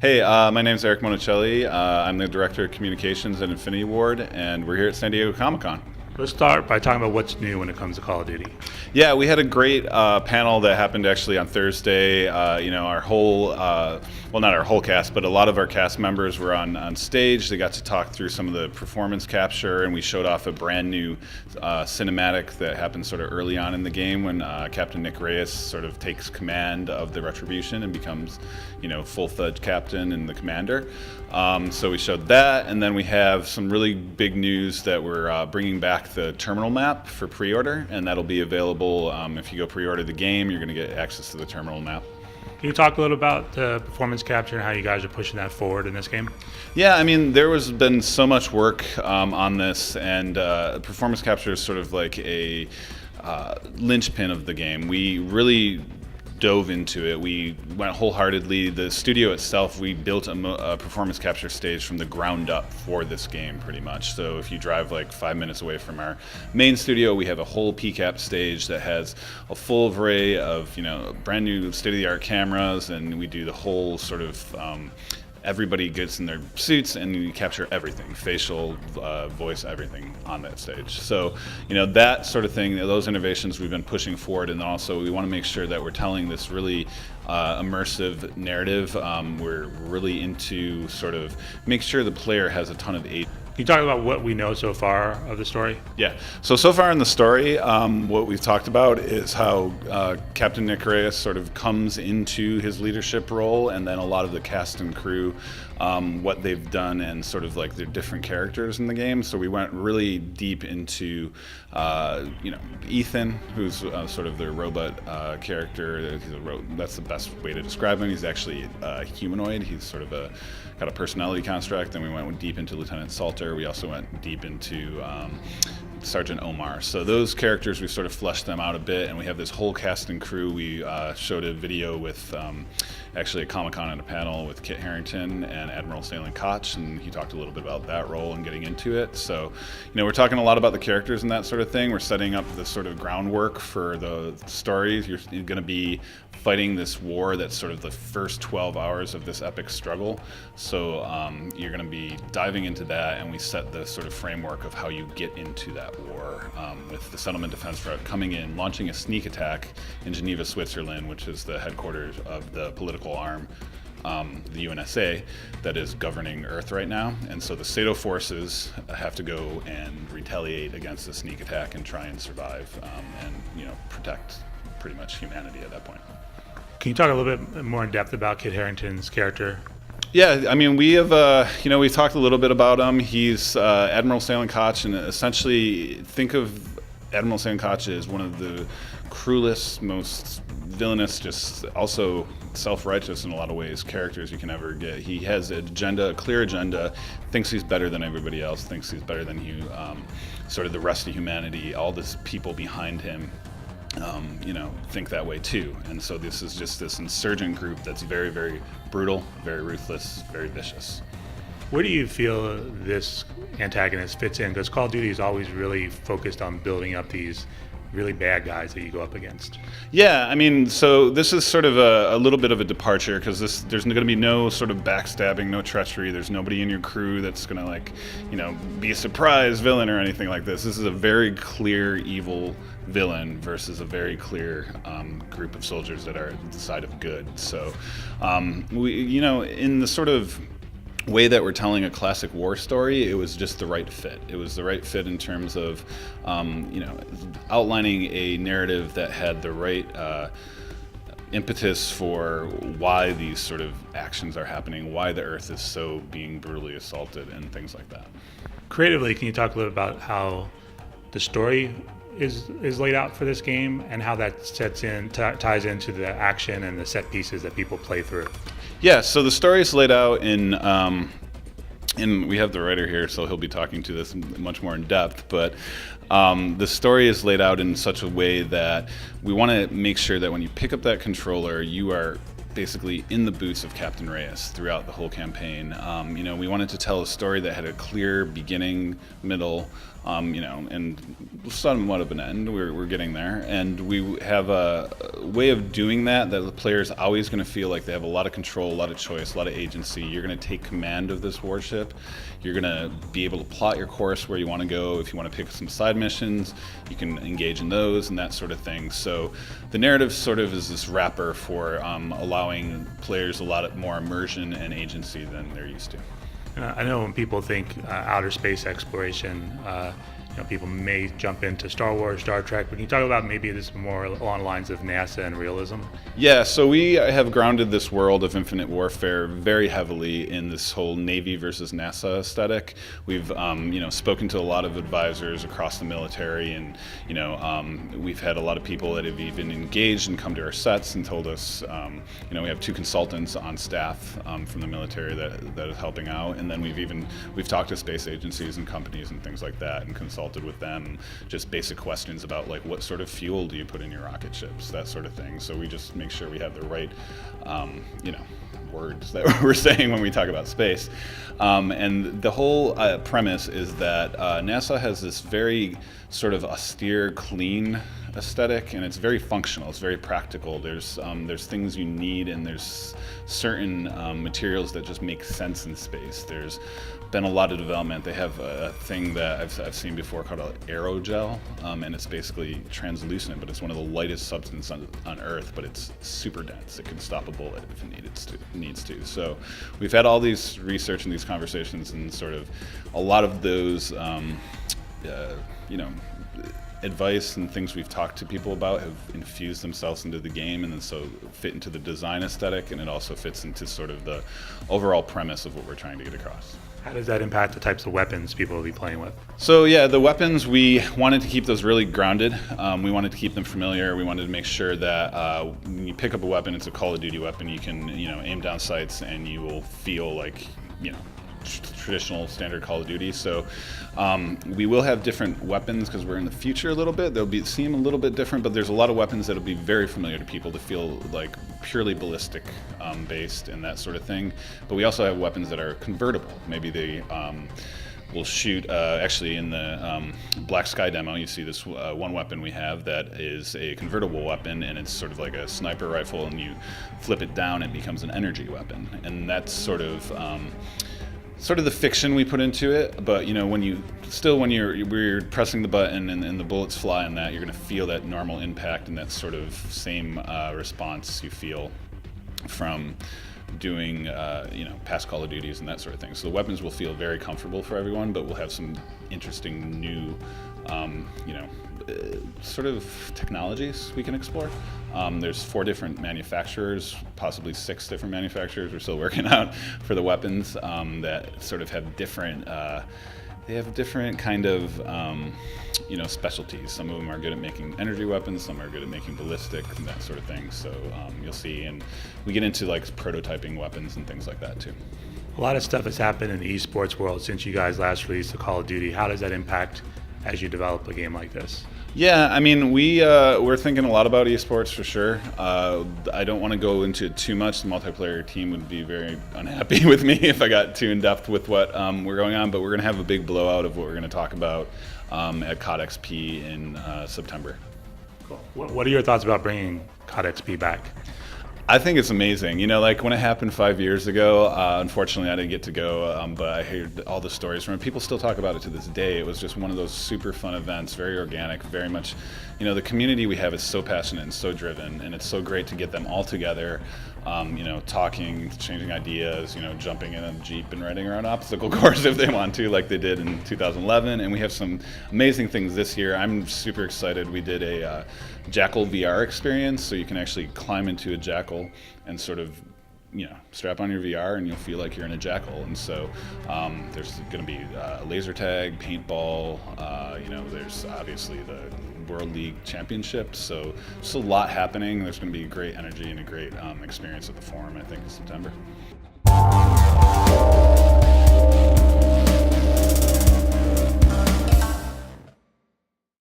Hey, my name is Eric Monecelli. I'm the Director of Communications at Infinity Ward, and we're here at San Diego Comic-Con. Let's start by talking about what's new when it comes to Call of Duty. Yeah, we had a great panel that happened actually on Thursday. Our whole, well, not our whole cast, but a lot of our cast members were on stage. They got to talk through some of the performance capture, and we showed off a brand new cinematic that happened sort of early on in the game when Captain Nick Reyes sort of takes command of the Retribution and becomes, full-fledged captain and the commander. So we showed that, and then we have some really big news that we're bringing back the terminal map for pre-order, and that'll be available. If you go pre-order the game, you're going to get access to the terminal map. Can you talk a little about the performance capture and how you guys are pushing that forward in this game? Yeah, I mean, there has been so much work on this, and performance capture is sort of like a linchpin of the game. We really dove into it. We went wholeheartedly. The studio itself, we built a performance capture stage from the ground up for this game, pretty much. So if you drive like 5 minutes away from our main studio, we have a whole PCAP stage that has a full array of brand new state-of-the-art cameras, and we do the whole sort of everybody gets in their suits and you capture everything, facial, voice, everything on that stage. So, that sort of thing, those innovations we've been pushing forward, and also we want to make sure that we're telling this really immersive narrative. We're really into sort of make sure the player has a ton of agency. Can you talk about what we know so far of the story? Yeah. So far in the story, what we've talked about is how Captain Nick Reyes sort of comes into his leadership role, and then a lot of the cast and crew, what they've done, and sort of like their different characters in the game. So we went really deep into, Ethan, who's sort of their robot character. That's the best way to describe him. He's actually humanoid. He's sort of got a personality construct. Then we went deep into Lieutenant Salter. We also went deep into Sergeant Omar. So those characters, we sort of fleshed them out a bit, and we have this whole cast and crew. We showed a video with actually a Comic-Con and a panel with Kit Harington and Admiral Stanley Koch, and he talked a little bit about that role and getting into it. So, we're talking a lot about the characters and that sort of thing. We're setting up the sort of groundwork for the stories. You're going to be fighting this war that's sort of the first 12 hours of this epic struggle. So you're going to be diving into that, and we set the sort of framework of how you get into that war with the Settlement Defense Front coming in, launching a sneak attack in Geneva, Switzerland, which is the headquarters of the political arm, the UNSA, that is governing Earth right now. And so the SATO forces have to go and retaliate against the sneak attack and try and survive and protect pretty much humanity at that point. Can you talk a little bit more in depth about Kit Harington's character? Yeah, I mean, we have, we've talked a little bit about him. He's Admiral Stanley Koch, and essentially think of Admiral Stanley Koch as one of the cruelest, most villainous, just also self-righteous in a lot of ways, characters you can ever get. He has an agenda, a clear agenda, thinks he's better than everybody else, thinks he's better than sort of the rest of humanity, all these people behind him. Think that way too. And so this is just this insurgent group that's very, very brutal, very ruthless, very vicious. Where do you feel this antagonist fits in? Because Call of Duty is always really focused on building up these really bad guys that you go up against. Yeah, I mean, so this is sort of a little bit of a departure, because there's going to be no sort of backstabbing, no treachery. There's nobody in your crew that's going to be a surprise villain or anything like this. This is a very clear evil villain versus a very clear group of soldiers that are at the side of good. So, in the sort of way that we're telling a classic war story, it was just the right fit. It was the right fit in terms of, outlining a narrative that had the right impetus for why these sort of actions are happening, why the Earth is so being brutally assaulted, and things like that. Creatively, can you talk a little about how the story is laid out for this game, and how that ties into the action and the set pieces that people play through? Yeah, so the story is laid out in we have the writer here, so he'll be talking to this much more in depth, but the story is laid out in such a way that we want to make sure that when you pick up that controller, you are basically in the boots of Captain Reyes throughout the whole campaign. We wanted to tell a story that had a clear beginning, middle, and somewhat of an end. We're getting there, and we have a way of doing that the player's always going to feel like they have a lot of control, a lot of choice, a lot of agency. You're going to take command of this warship. You're going to be able to plot your course where you want to go. If you want to pick some side missions, you can engage in those and that sort of thing. So the narrative sort of is this wrapper for allowing players a lot more immersion and agency than they're used to. I know when people think outer space exploration, people may jump into Star Wars, Star Trek, but can you talk about maybe this more along the lines of NASA and realism? Yeah, so we have grounded this world of Infinite Warfare very heavily in this whole Navy versus NASA aesthetic. We've, spoken to a lot of advisors across the military, and we've had a lot of people that have even engaged and come to our sets and told us, we have 2 consultants on staff from the military that is helping out, and then we've talked to space agencies and companies and things like that and consulted with them, just basic questions about like what sort of fuel do you put in your rocket ships, that sort of thing. So we just make sure we have the right words that we're saying when we talk about space. And the whole premise is that NASA has this very sort of austere, clean aesthetic, and it's very functional. It's very practical. There's things you need, and there's certain materials that just make sense in space. There's been a lot of development. They have a thing that I've seen before called aerogel, and it's basically translucent, but it's one of the lightest substances on Earth, but it's super dense. It can stop a bullet if it needs to. So we've had all these research and these conversations, and sort of a lot of those advice and things we've talked to people about have infused themselves into the game, and then so fit into the design aesthetic, and it also fits into sort of the overall premise of what we're trying to get across. How does that impact the types of weapons people will be playing with? So yeah, the weapons, we wanted to keep those really grounded. We wanted to keep them familiar. We wanted to make sure that when you pick up a weapon, it's a Call of Duty weapon. You can aim down sights and you will feel like traditional standard Call of Duty. So we will have different weapons because we're in the future a little bit. They'll seem a little bit different, but there's a lot of weapons that'll be very familiar to people to feel like purely ballistic based and that sort of thing. But we also have weapons that are convertible. Maybe they will shoot, actually in the Black Sky demo, you see this one weapon we have that is a convertible weapon, and it's sort of like a sniper rifle, and you flip it down, it becomes an energy weapon. And that's sort of the fiction we put into it, but when you're pressing the button and the bullets fly on that, you're going to feel that normal impact and that sort of same response you feel from doing past Call of Duties and that sort of thing. So the weapons will feel very comfortable for everyone, but we'll have some interesting new sort of technologies we can explore. There's 4 different manufacturers, possibly 6 different manufacturers we're still working out for the weapons that sort of have different they have different kind of specialties. Some of them are good at making energy weapons, some are good at making ballistic and that sort of thing. So you'll see, and we get into like prototyping weapons and things like that too. A lot of stuff has happened in the esports world since you guys last released the Call of Duty. How does that impact as you develop a game like this? Yeah, I mean, we're thinking a lot about esports for sure. I don't want to go into it too much. The multiplayer team would be very unhappy with me if I got too in depth with what we're going on, but we're going to have a big blowout of what we're going to talk about at COD XP in September. Cool. What are your thoughts about bringing COD XP back? I think it's amazing. Like when it happened 5 years ago, unfortunately I didn't get to go, but I heard all the stories from it. People still talk about it to this day. It was just one of those super fun events, very organic, very much, the community we have is so passionate and so driven, and it's so great to get them all together, talking, changing ideas, jumping in a Jeep and riding around obstacle course if they want to, like they did in 2011. And we have some amazing things this year. I'm super excited. We did a Jackal VR experience, so you can actually climb into a Jackal and sort of strap on your VR and you'll feel like you're in a Jackal. And so there's going to be laser tag, paintball, there's obviously the World League Championship. So just a lot happening. There's going to be great energy and a great experience at the forum, I think, in September.